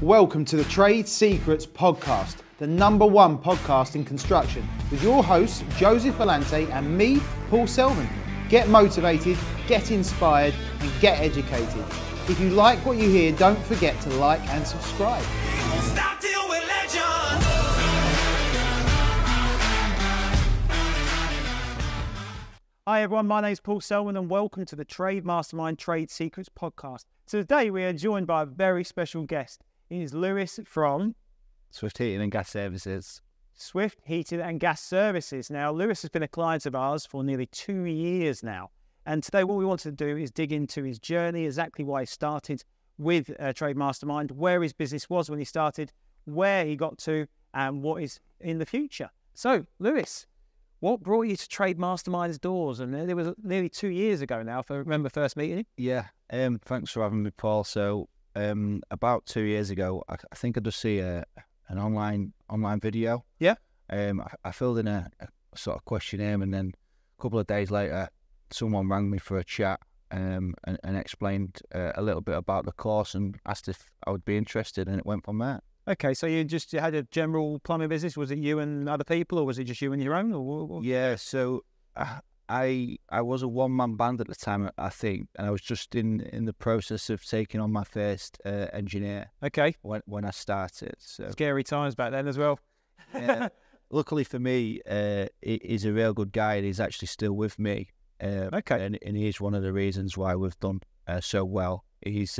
Welcome to the Trade Secrets Podcast, the #1 podcast in construction, with your hosts Joseph Valante and me, Paul Selman. Get motivated, get inspired, and get educated. If you like what you hear, don't forget to like and subscribe. Stop till we're legend. Hi everyone, my name is Paul Selman and welcome to the Trade Mastermind Trade Secrets Podcast. So today we are joined by a very special guest. He is Lewis from Swift Heating and Gas Services. Swift Heating and Gas Services. Now, Lewis has been a client of ours for nearly 2 years now. And today what we wanted to do is dig into his journey, exactly why he started with Trade Mastermind, where his business was when he started, where he got to, and what is in the future. So, Lewis, what brought you to Trade Mastermind's doors? And it was nearly 2 years ago now, if I remember first meeting you. Yeah, thanks for having me, Paul. So, about 2 years ago, I think I just see an online video. Yeah. I filled in a sort of questionnaire, and then a couple of days later, someone rang me for a chat and explained a little bit about the course and asked if I would be interested, and it went from there. Okay, so you had a general plumbing business. Was it you and other people, or was it just you and your own? Or? Yeah, so I was a one-man band at the time, I think, and I was just in the process of taking on my first engineer. Okay. When I started. So Scary times back then as well. luckily for me, he's a real good guy, and he's actually still with me. Okay. And he's one of the reasons why we've done so well. He's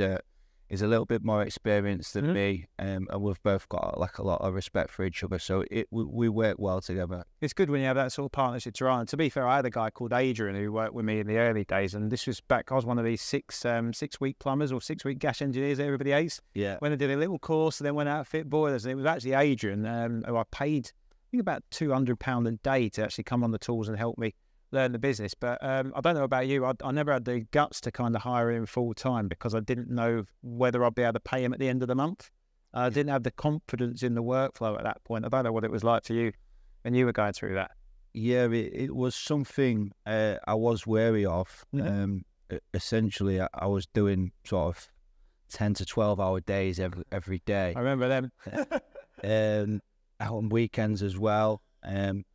a little bit more experienced than me, and we've both got a lot of respect for each other. So we work well together. It's good when you have that sort of partnership to run. And to be fair, I had a guy called Adrian who worked with me in the early days, and this was back. I was one of these 6-week plumbers or 6-week gas engineers that everybody hates. Yeah. When I did a little course, and then went out to fit boilers, and it was actually Adrian who I paid, I think, about £200 a day to actually come on the tools and help me learn the business. But I don't know about you, I never had the guts to kind of hire him full time because I didn't know whether I'd be able to pay him at the end of the month. I didn't have the confidence in the workflow at that point. I don't know what it was like for you when you were going through that. Yeah, it was something I was wary of. Essentially, I was doing sort of 10 to 12 hour days every day. I remember them. Out on weekends as well. And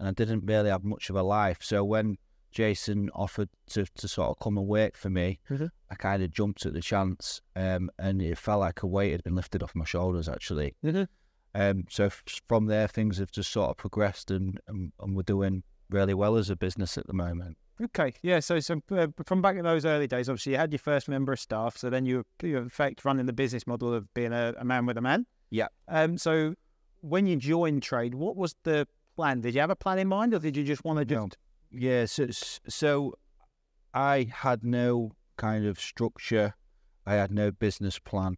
I didn't really have much of a life. So when Jason offered to sort of come and work for me, I kind of jumped at the chance, and it felt like a weight had been lifted off my shoulders, actually. So from there, things have just sort of progressed, and we're doing really well as a business at the moment. Okay, yeah, so from back in those early days, obviously you had your first member of staff, so then you in fact running the business model of being a man with a man. Yeah. So when you joined Trade, what was the plan? Did you have a plan in mind, or did you just want to jump? Yeah, so I had no kind of structure. I had no business plan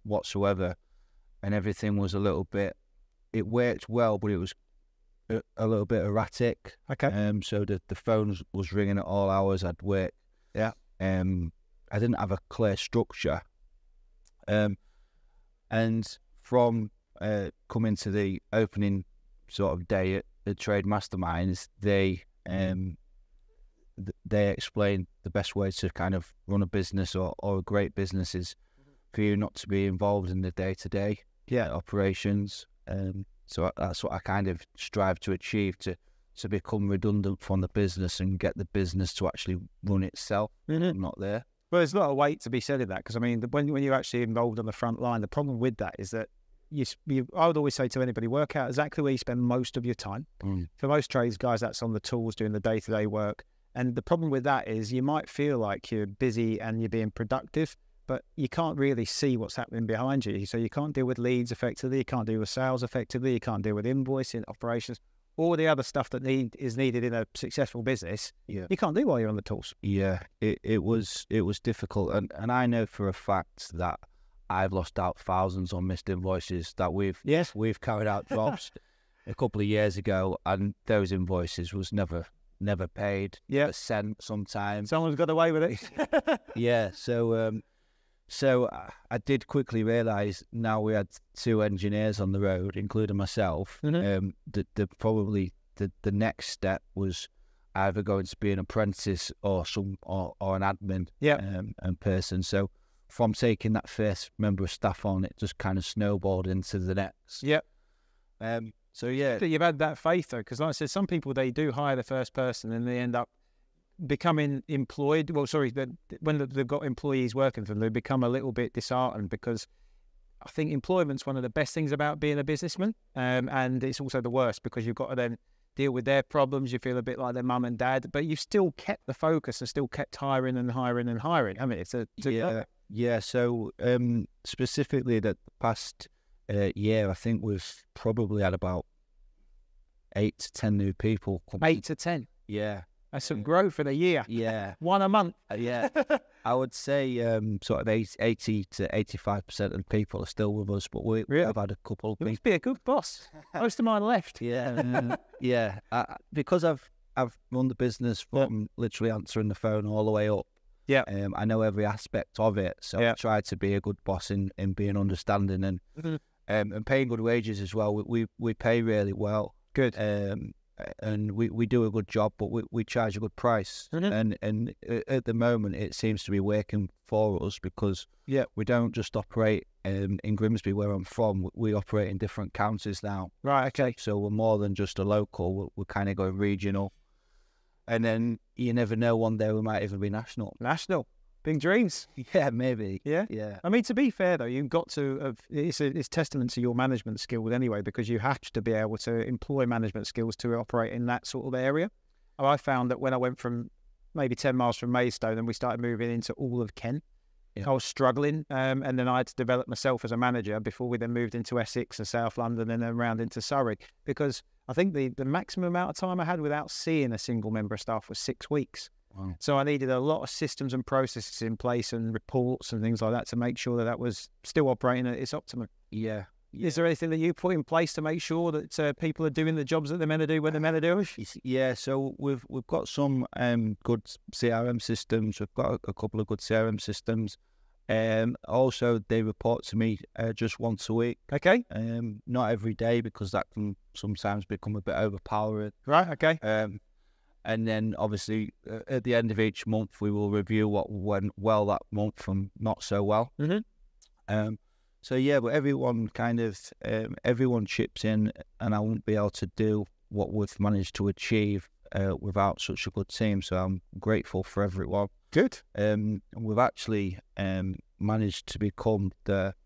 whatsoever, and everything was a little bit. It worked well, but it was a little bit erratic. Okay. So the phone was ringing at all hours. I'd work. Yeah. I didn't have a clear structure. And from coming to the opening sort of day at the Trade Masterminds, they explain the best way to kind of run a business or a great business is for you not to be involved in the day-to-day operations. So that's what I kind of strive to achieve, to become redundant from the business and get the business to actually run itself. I'm not there. Well, there's a lot of weight to be said in that, because I mean, when you're actually involved on the front line, the problem with that is that I would always say to anybody, work out exactly where you spend most of your time. For most trades guys, that's on the tools doing the day-to-day work. And the problem with that is you might feel like you're busy and you're being productive, but you can't really see what's happening behind you. So you can't deal with leads effectively, you can't deal with sales effectively, you can't deal with invoicing, operations, all the other stuff that is needed in a successful business. Yeah. You can't do while you're on the tools. Yeah, it was difficult. And I know for a fact that I've lost out thousands on missed invoices that we've carried out jobs a couple of years ago, and those invoices was never paid. Yeah, sent sometimes. Someone's got away with it. Yeah. So I did quickly realise now we had 2 engineers on the road, including myself. Probably the next step was either going to be an apprentice or an admin person. So from taking that first member of staff on, it just kind of snowballed into the next. Yep. So yeah, But you've had that faith though, because like I said, some people, they do hire the first person and they end up becoming employed. Well, sorry, when they've got employees working for them, they become a little bit disheartened, because I think employment's one of the best things about being a businessman, and it's also the worst, because you've got to then deal with their problems. You feel a bit like their mum and dad, but you've still kept the focus and still kept hiring and hiring and hiring. I mean, yeah. So specifically the past year, I think we've probably had about 8 to 10 new people. 8 to 10. Yeah. That's some growth in a year. Yeah. One a month. Yeah. I would say sort of 80 to 85% of people are still with us, but we've had a couple of You people. must be a good boss. Most of mine left. Yeah. Yeah. Because I've run the business from literally answering the phone all the way up. Yeah. I know every aspect of it, so I try to be a good boss in being understanding and paying good wages as well. We pay really well. Good. And we do a good job, but we charge a good price. And at the moment, it seems to be working for us, because we don't just operate in Grimsby, where I'm from. We operate in different counties now. Right, okay. So we're more than just a local. We're kind of going regional. And then you never know, one day we might even be national. National. Big dreams. Yeah, maybe. Yeah. Yeah. I mean, to be fair, though, you've got to it's testament to your management skills anyway, because you have to be able to employ management skills to operate in that sort of area. I found that when I went from maybe 10 miles from Maidstone and we started moving into all of Kent, I was struggling, and then I had to develop myself as a manager before we then moved into Essex and South London and then round into Surrey, because I think the maximum amount of time I had without seeing a single member of staff was 6 weeks. Wow. So I needed a lot of systems and processes in place and reports and things like that to make sure that was still operating at its optimum. Yeah. Is there anything that you put in place to make sure that people are doing the jobs that they're meant to do when they're meant to do it? Yeah, so we've got some good CRM systems. We've got a couple of good CRM systems. Also, they report to me just once a week. Okay. Not every day, because that can sometimes become a bit overpowering. Right, okay. And then obviously at the end of each month, we will review what went well that month from not so well. So yeah, but everyone everyone chips in, and I won't be able to do what we've managed to achieve without such a good team. So I'm grateful for everyone. Good. And we've actually managed to become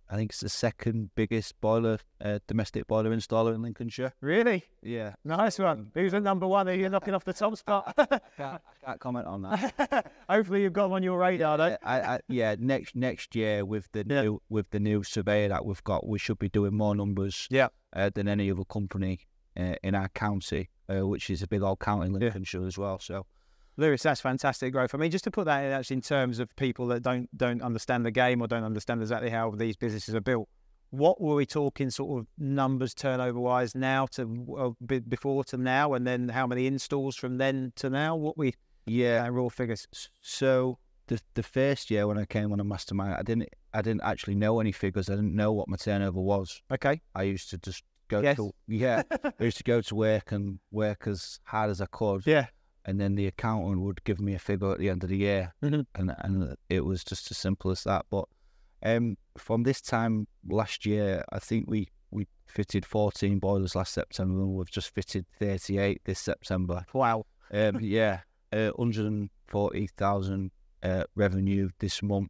I think it's the second biggest domestic boiler installer in Lincolnshire. Really? Yeah. Nice one. Who's at number one? Are you knocking off the top spot? I can't comment on that. Hopefully you've got them on your radar, though. Next year with the new surveyor that we've got, we should be doing more numbers than any other company in our county, which is a big old county in Lincolnshire as well. So. Lewis, that's fantastic growth. I mean, just to put that in, actually, in terms of people that don't understand the game or don't understand exactly how these businesses are built, what were we talking sort of numbers turnover-wise now to before to now, and then how many installs from then to now? Raw figures. So the first year when I came on a mastermind, I didn't actually know any figures. I didn't know what my turnover was. Okay. I used to just go I used to go to work and work as hard as I could. Yeah. And then the accountant would give me a figure at the end of the year, and it was just as simple as that. But from this time last year, I think we fitted 14 boilers last September, and we've just fitted 38 this September. Wow. 140,000 revenue this month.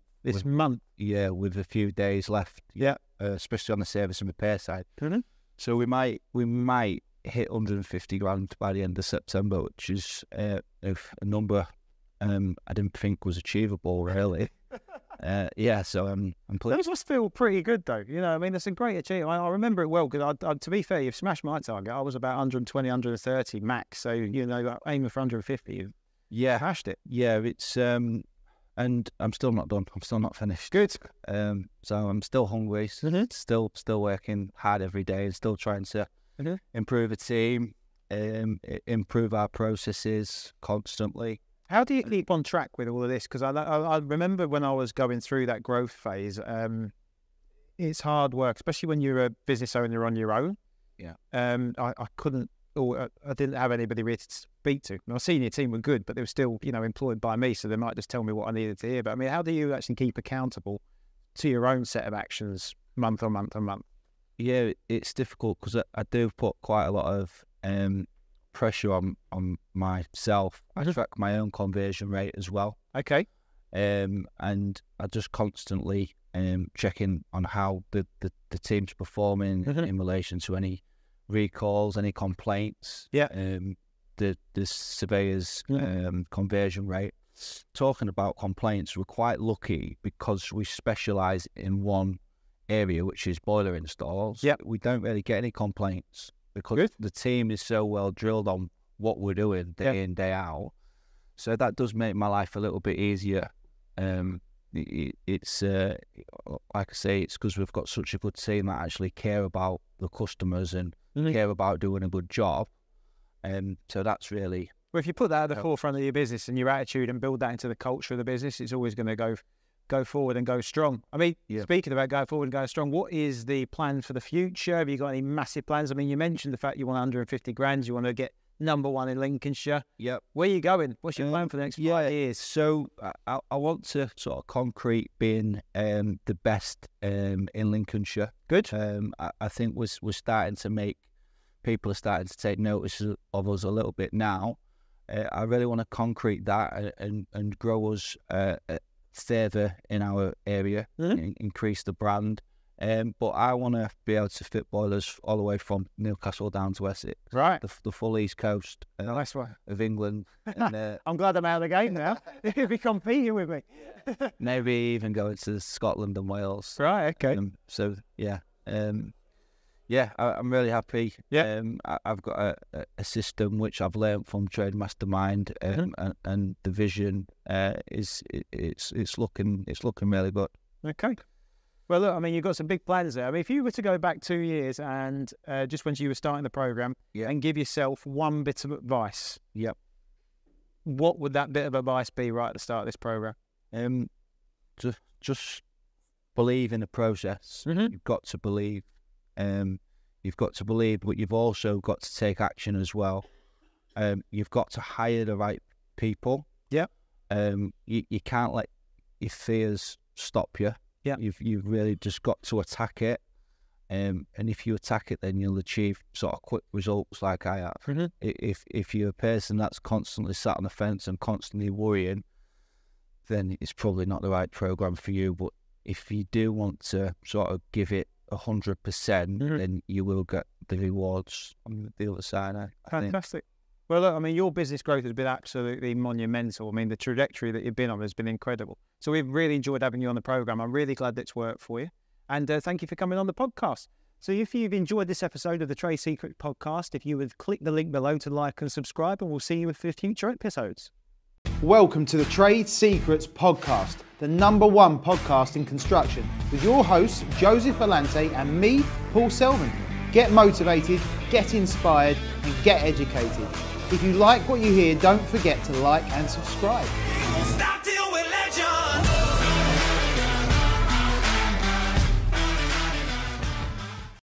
Yeah, with a few days left. Yeah. Especially on the service and repair side. So we might hit 150 grand by the end of September, which is a number I didn't think was achievable, really. So I'm pleased. Those must feel pretty good, though. You know, I mean, it's a great achievement. I remember it well, because to be fair, you've smashed my target. I was about 120, 130 max. So, you know, aiming for 150, you've smashed it. Yeah, it's and I'm still not done. I'm still not finished. Good. So I'm still hungry. Still working hard every day, and still trying to improve a team, improve our processes constantly. How do you keep on track with all of this? Because I remember when I was going through that growth phase, it's hard work, especially when you're a business owner on your own. Yeah. I couldn't, or I didn't have anybody really to speak to. My senior team were good, but they were still, employed by me, so they might just tell me what I needed to hear. But I mean, how do you actually keep accountable to your own set of actions month on month on month? Yeah, it's difficult because I do put quite a lot of pressure on myself. I track my own conversion rate as well. Okay. And I just constantly checking on how the team's performing in relation to any recalls, any complaints. Yeah. The surveyor's conversion rate. Talking about complaints, we're quite lucky because we specialise in one area, which is boiler installs. Yeah. We don't really get any complaints because the team is so well drilled on what we're doing day in, day out. So that does make my life a little bit easier. It's like I say, it's because we've got such a good team that actually care about the customers and care about doing a good job. So that's really... Well, if you put that at the forefront of your business and your attitude and build that into the culture of the business, it's always going to go forward and go strong. I mean, speaking about going forward and going strong, what is the plan for the future? Have you got any massive plans? I mean, you mentioned the fact you want 150 grand, you want to get #1 in Lincolnshire. Yep. Where are you going? What's your plan for the next 5 years? So I want to sort of concrete being the best in Lincolnshire. Good. I think we're starting to make, people are starting to take notice of us a little bit now. I really want to concrete that and grow us further in our area, increase the brand. But I want to be able to fit boilers all the way from Newcastle down to Essex, right? The full east coast Nice one. of England. And, I'm glad I'm out of the game now. You'll be competing with me. maybe even going to Scotland and Wales. Right. Okay. So yeah. I'm really happy. Yeah. I've got a system which I've learned from Trade Mastermind, and the vision it's looking really good. Okay. Well, look, I mean, you've got some big plans there. I mean, if you were to go back 2 years and just when you were starting the program, and give yourself one bit of advice, what would that bit of advice be right at the start of this program? Just believe in the process. You've got to believe. You've got to believe, but you've also got to take action as well. You've got to hire the right people. Yeah. You can't let your fears stop you. Yeah. You've really just got to attack it. And if you attack it, then you'll achieve sort of quick results like I have. If you're a person that's constantly sat on the fence and constantly worrying, then it's probably not the right program for you. But if you do want to sort of give it 100%, then you will get the rewards on the other side. I Fantastic. Think. Well, look, I mean, your business growth has been absolutely monumental. I mean, the trajectory that you've been on has been incredible. So we've really enjoyed having you on the program. I'm really glad that's worked for you. And thank you for coming on the podcast. So if you've enjoyed this episode of the Trade Secrets podcast, if you would click the link below to like and subscribe, and we'll see you for future episodes. Welcome to the Trade Secrets podcast, the #1 podcast in construction, with your hosts Joseph Valante and me, Paul Selman. Get motivated, get inspired, and get educated. If you like what you hear, don't forget to like and subscribe.